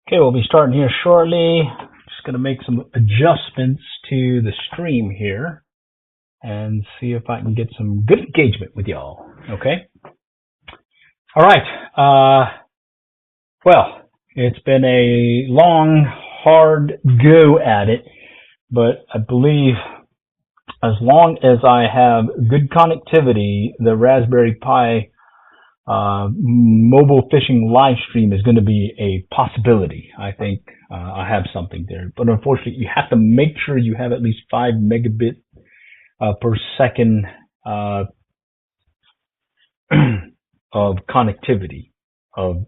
Okay, we'll be starting here shortly. Just going to make some adjustments to the stream here and see if I can get some good engagement with y'all. Okay? All right. Well, it's been a long, hard go at it, but I believe as long as I have good connectivity, the Raspberry Pi mobile fishing live stream is going to be a possibility. I think I have something there, but unfortunately, you have to make sure you have at least 5 megabit per second of connectivity, of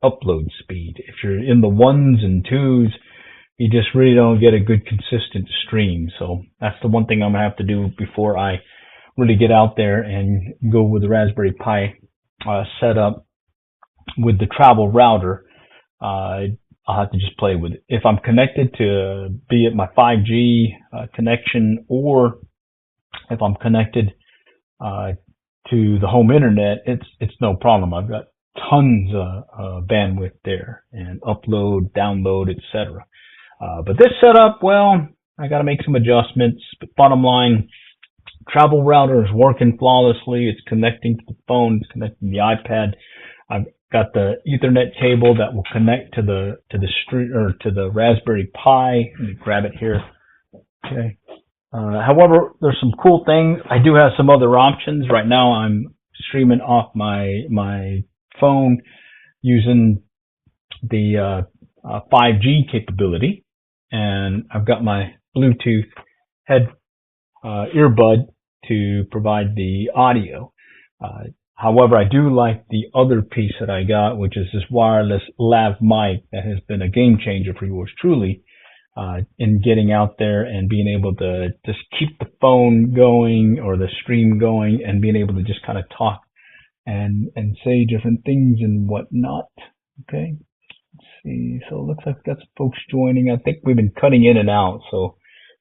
upload speed. If you're in the 1s and 2s, you just really don't get a good consistent stream. So that's the one thing I'm gonna have to do before I really get out there and go with the Raspberry Pi setup with the travel router. I'll have to just play with it. If I'm connected to, be it my 5G connection, or if I'm connected to the home internet, it's no problem. I've got tons of bandwidth there, and upload, download, etc. But this setup, well, I got to make some adjustments. But bottom line, travel router is working flawlessly. It's connecting to the phone. It's connecting to the iPad. I've got the Ethernet cable that will connect to the Raspberry Pi. Let me grab it here. Okay. However, there's some cool things. I do have some other options. Right now, I'm streaming off my phone using the 5G capability, and I've got my Bluetooth head earbud to provide the audio. However, I do like the other piece that I got, which is this wireless lav mic that has been a game changer for yours truly in getting out there and being able to just keep the phone going or the stream going and being able to just kind of talk and say different things and whatnot. Okay. Let's see. So it looks like we've got some folks joining. I think we've been cutting in and out. So,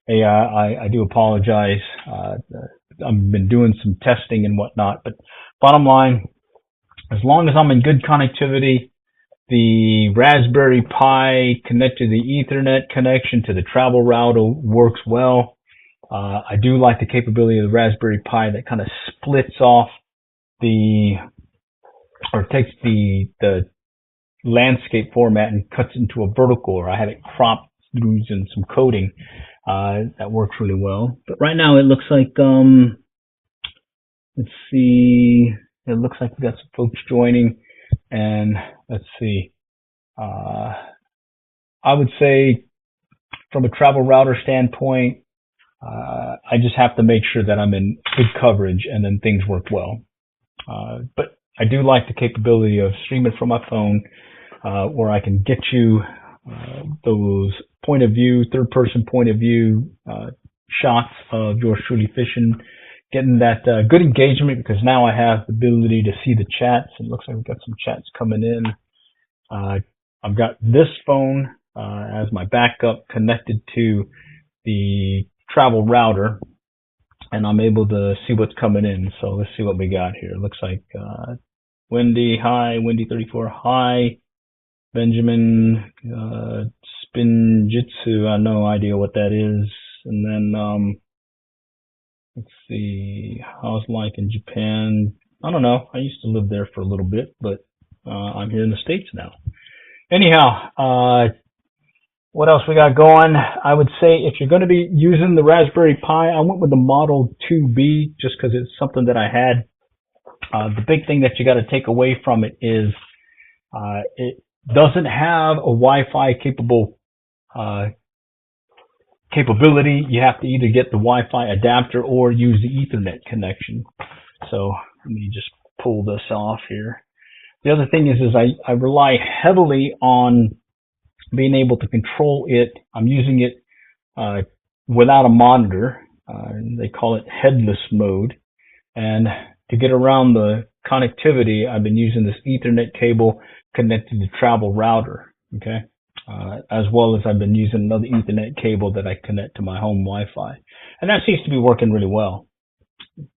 hey, I do apologize. I've been doing some testing and whatnot, but bottom line, as long as I'm in good connectivity, the Raspberry Pi connected to the Ethernet connection to the travel router works well. I do like the capability of the Raspberry Pi that kind of splits off takes the landscape format and cuts into a vertical, or I have it cropped through using some coding. That works really well. But right now it looks like, let's see, it looks like we got some folks joining, and let's see. I would say from a travel router standpoint, I just have to make sure that I'm in good coverage and then things work well. But I do like the capability of streaming from my phone, where I can get you those point of view, third person point of view shots of yours truly fishing, getting that good engagement, because now I have the ability to see the chats. It looks like we've got some chats coming in. I've got this phone as my backup connected to the travel router, and I'm able to see what's coming in. So let's see what we got here. It looks like Wendy, hi. Wendy34, hi. Benjamin, Spinjitsu, I have no idea what that is. And then, let's see, how's life in Japan? I don't know. I used to live there for a little bit, but I'm here in the States now. Anyhow, what else we got going? I would say if you're going to be using the Raspberry Pi, I went with the Model 2B just because it's something that I had. The big thing that you got to take away from it is it doesn't have a Wi-Fi capable capability. You have to either get the Wi-Fi adapter or use the Ethernet connection. So let me just pull this off here. The other thing is I rely heavily on being able to control it. I'm using it without a monitor. They call it headless mode. And to get around the connectivity, I've been using this Ethernet cable connected to the travel router. Okay. as well as I've been using another Ethernet cable that I connect to my home Wi-Fi. And that seems to be working really well.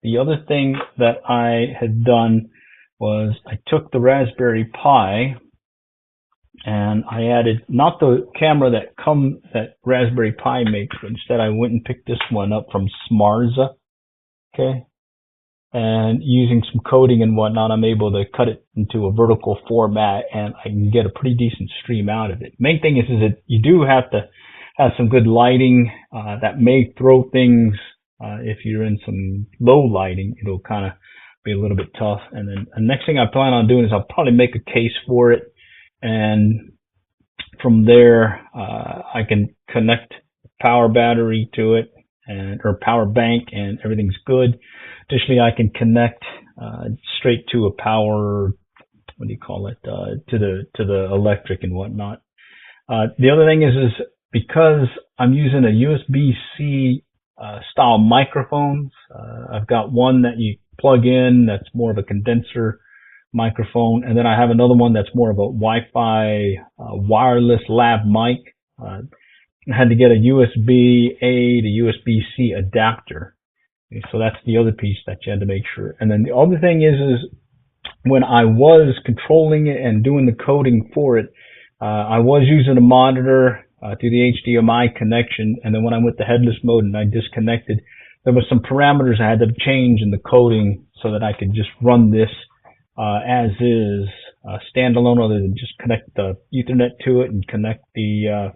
The other thing that I had done was I took the Raspberry Pi and I added not the camera that Raspberry Pi makes, but instead I went and picked this one up from Smarza. Okay. And using some coding and whatnot, I'm able to cut it into a vertical format and I can get a pretty decent stream out of it. Main thing is that you do have to have some good lighting, that may throw things, if you're in some low lighting, it'll kind of be a little bit tough. And then the next thing I plan on doing is I'll probably make a case for it. And from there, I can connect power battery to it or power bank and everything's good. Additionally, I can connect straight to a power, what do you call it, to the electric and whatnot. The other thing is because I'm using a USB-C style microphones, I've got one that you plug in that's more of a condenser microphone, and then I have another one that's more of a Wi-Fi wireless lav mic. I had to get a USB-A to USB-C adapter. So that's the other piece that you had to make sure. And then the other thing is when I was controlling it and doing the coding for it, I was using a monitor through the HDMI connection. And then when I went to headless mode and I disconnected, there was some parameters I had to change in the coding so that I could just run this as is, standalone, other than just connect the Ethernet to it and connect the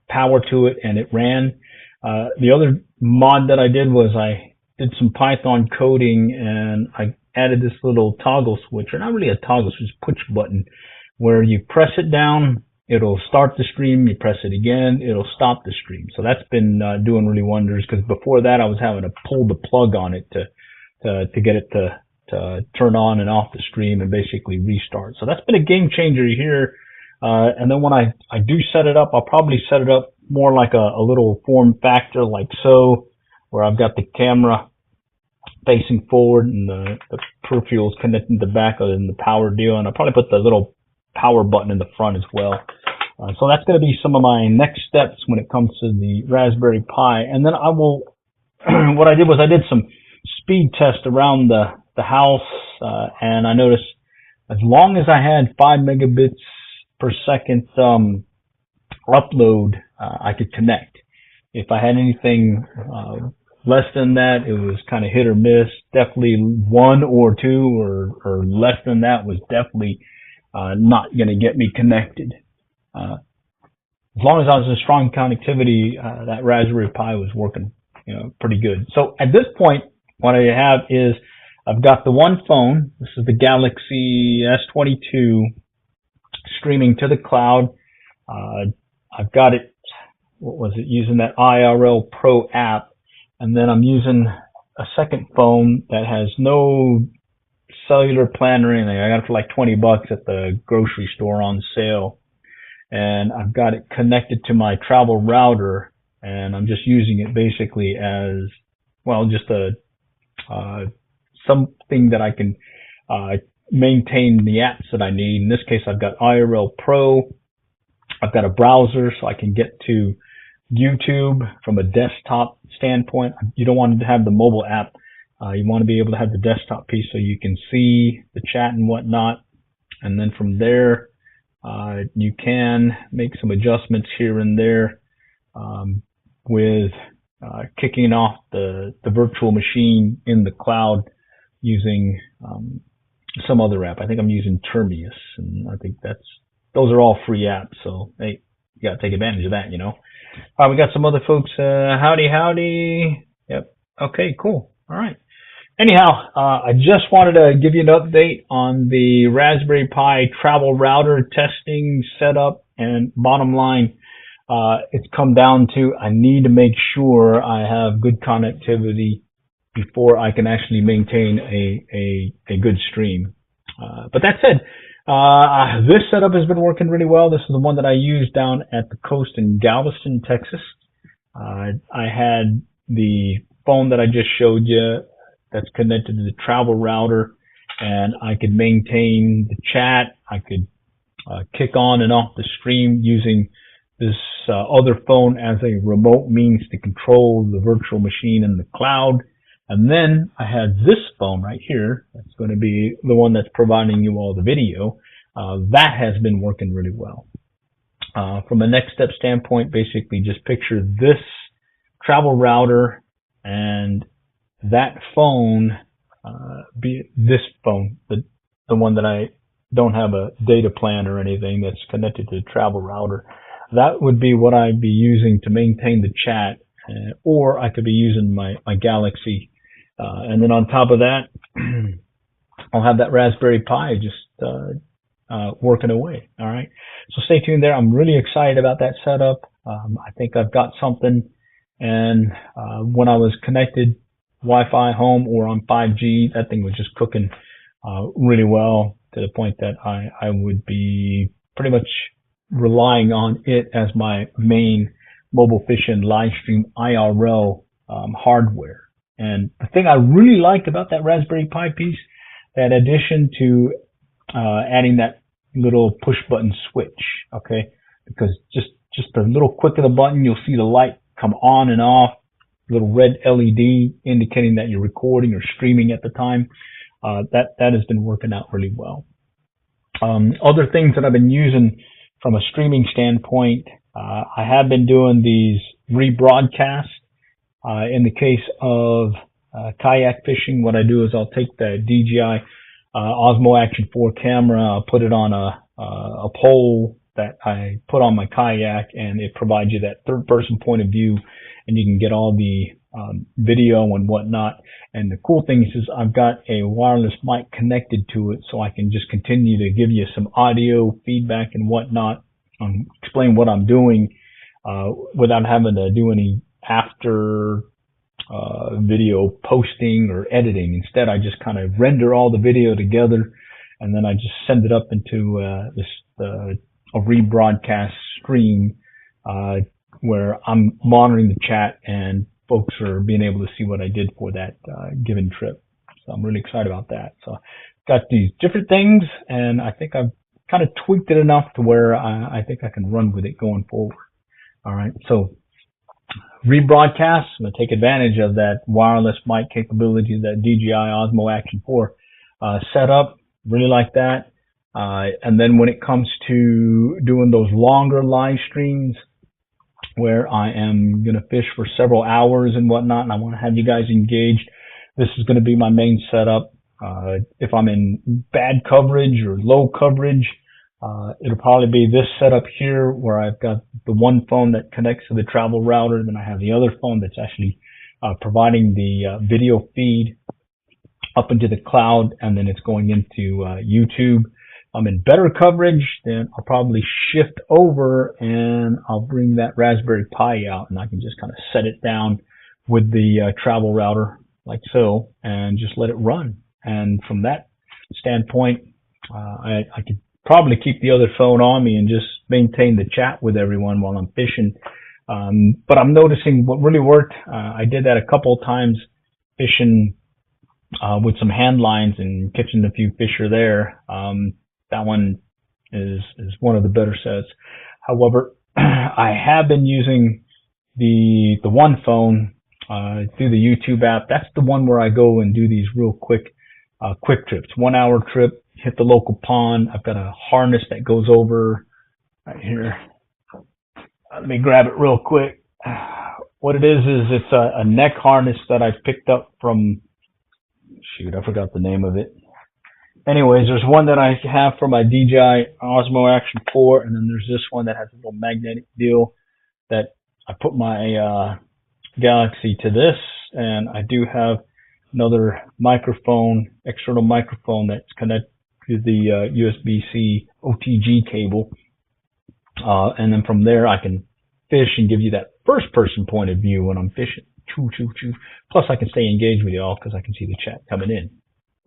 power to it, and it ran. The other mod that I did was I did some Python coding and I added this little toggle switch, or not really a toggle switch, push button, where you press it down, it'll start the stream, you press it again, it'll stop the stream. So that's been doing really wonders, because before that I was having to pull the plug on it to get it to turn on and off the stream and basically restart. So that's been a game changer here. And then when I do set it up, I'll probably set it up more like a little form factor like so, where I've got the camera facing forward and the peripherals connecting to the back and the power deal. And I'll probably put the little power button in the front as well. So that's going to be some of my next steps when it comes to the Raspberry Pi. And then I will, what I did was I did some speed test around the house, and I noticed as long as I had 5 megabits per second upload, I could connect. If I had anything less than that, it was kind of hit or miss. Definitely 1 or 2 or less than that was definitely not going to get me connected. As long as I was in strong connectivity, that Raspberry Pi was working, pretty good. So at this point, what I have is I've got the one phone. This is the Galaxy S22 streaming to the cloud. I've got it, using that IRL Pro app. And then I'm using a second phone that has no cellular plan or anything. I got it for like $20 at the grocery store on sale. And I've got it connected to my travel router, and I'm just using it basically as, well, just something that I can maintain the apps that I need. In this case, I've got IRL Pro. I've got a browser so I can get to YouTube from a desktop standpoint. You don't want to have the mobile app. You want to be able to have the desktop piece so you can see the chat and whatnot. And then from there, you can make some adjustments here and there with kicking off the virtual machine in the cloud using some other app. I think I'm using Termius, and I think those are all free apps. So hey, you got to take advantage of that, we got some other folks. Howdy. Yep. Okay, cool. All right. Anyhow, I just wanted to give you an update on the Raspberry Pi travel router testing setup, and bottom line, it's come down to I need to make sure I have good connectivity before I can actually maintain a good stream. But that said, this setup has been working really well. This is the one that I used down at the coast in Galveston, Texas. I had the phone that I just showed you that's connected to the travel router, and I could maintain the chat. I could kick on and off the stream using this other phone as a remote means to control the virtual machine in the cloud. And then I had this phone right here. That's going to be the one that's providing you all the video. That has been working really well. From a next step standpoint, basically just picture this travel router and that phone, this phone, the one that I don't have a data plan or anything that's connected to the travel router. That would be what I'd be using to maintain the chat, or I could be using my Galaxy. And then on top of that, I'll have that Raspberry Pi just working away. All right. So stay tuned there. I'm really excited about that setup. I think I've got something. And when I was connected Wi-Fi home or on 5G, that thing was just cooking really well, to the point that I would be pretty much relying on it as my main mobile fishing live stream IRL hardware. And the thing I really like about that Raspberry Pi piece, that addition to adding that little push button switch, okay, because just a little click of the button, you'll see the light come on and off, little red LED indicating that you're recording or streaming at the time. That has been working out really well. Other things that I've been using from a streaming standpoint, I have been doing these rebroadcasts. In the case of kayak fishing, what I do is I'll take the DJI Osmo Action 4 camera, I'll put it on a pole that I put on my kayak, and it provides you that third-person point of view, and you can get all the video and whatnot. And the cool thing is I've got a wireless mic connected to it, so I can just continue to give you some audio feedback and whatnot, explain what I'm doing without having to do any after video posting or editing. Instead, I just kind of render all the video together, and then I just send it up into a rebroadcast stream where I'm monitoring the chat and folks are being able to see what I did for that given trip. So I'm really excited about that. So got these different things, and I think I've kind of tweaked it enough to where I think I can run with it going forward. All right. So rebroadcast, I'm going to take advantage of that wireless mic capability that DJI Osmo Action 4 set up. Really like that. And then when it comes to doing those longer live streams where I am going to fish for several hours and whatnot, and I want to have you guys engaged, this is going to be my main setup. If I'm in bad coverage or low coverage, it'll probably be this setup here where I've got the one phone that connects to the travel router, then I have the other phone that's actually providing the video feed up into the cloud, and then it's going into YouTube. I'm in better coverage, then I'll probably shift over and I'll bring that Raspberry Pi out, and I can just kind of set it down with the travel router like so and just let it run. And from that standpoint, I could probably keep the other phone on me and just maintain the chat with everyone while I'm fishing. But I'm noticing what really worked. I did that a couple of times fishing with some hand lines and catching a few fish there. That one is one of the better sets. However, I have been using the one phone through the YouTube app. That's the one where I go and do these real quick trips. 1 hour trip, hit the local pond. I've got a harness that goes over right here. Let me grab it real quick. What it is it's a neck harness that I've picked up from, shoot, I forgot the name of it. Anyways, there's one that I have for my DJI Osmo Action 4, and then there's this one that has a little magnetic deal that I put my Galaxy to this, and I do have another microphone, external microphone that's connected to the USB-C OTG cable, and then from there I can fish and give you that first-person point of view when I'm fishing. Choo, choo, choo. Plus, I can stay engaged with y'all because I can see the chat coming in.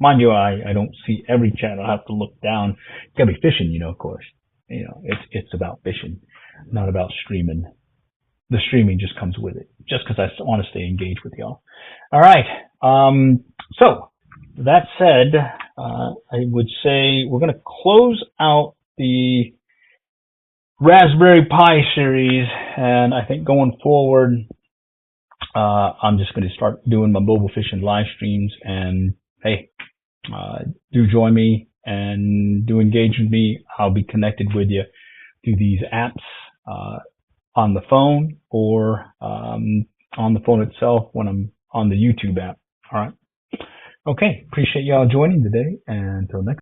Mind you, I don't see every chat. I have to look down. You gotta be fishing, of course. It's about fishing, not about streaming. The streaming just comes with it, just because I want to stay engaged with y'all. All right. So that said, I would say we're going to close out the Raspberry Pi series, and I think going forward, I'm just going to start doing my mobile fishing live streams. And hey, do join me and do engage with me. I'll be connected with you through these apps on the phone or on the phone itself when I'm on the YouTube app. All right. Okay. Appreciate y'all joining today. And until next